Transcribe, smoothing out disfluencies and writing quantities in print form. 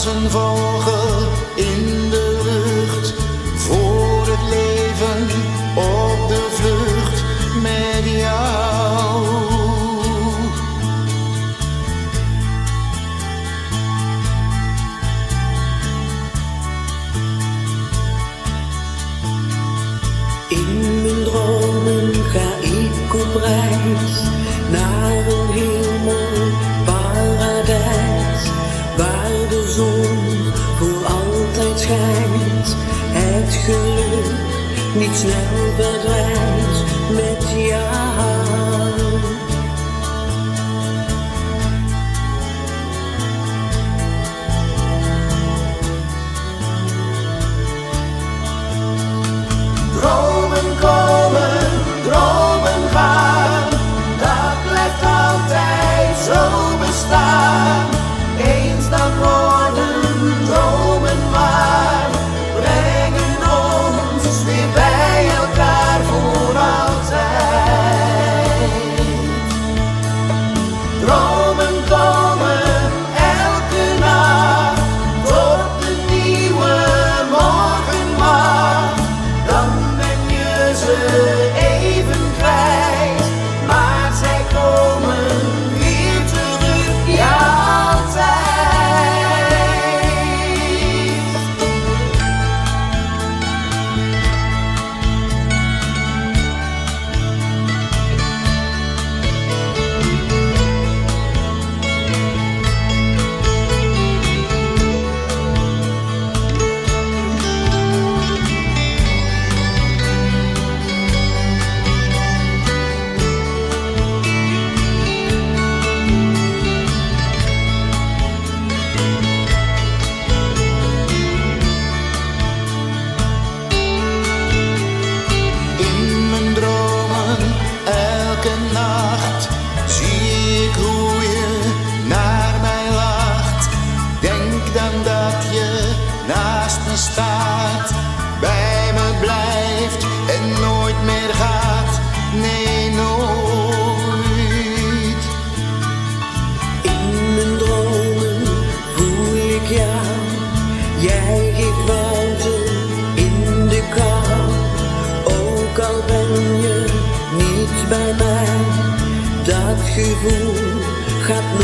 als een vogel in de lucht, voor het leven op de vlucht met jou. In mijn dromen ga ik op reis naar een heel mooi paradijs, waar de zon voor altijd schijnt, het geluk niet snel verdwijnt met jou. Dromen komen, dromen gaan, dat blijft altijd zo bestaan. Eens dan worden dromen waar, brengen ons weer bij elkaar voor altijd. Dromen komen elke nacht, tot de nieuwe morgen wacht. Dan ben je ze even kwijt, maar zij komen weer terug, ja altijd. Nacht zie ik hoe je naar mij lacht. Denk dan dat je naast me staat, bij me blijft en nooit meer gaat. Nee, nooit. In mijn dromen voel ik jou, jij geeft warmte in de kou. Ook al ben je niet bij mij, dat gevoel gaat nooit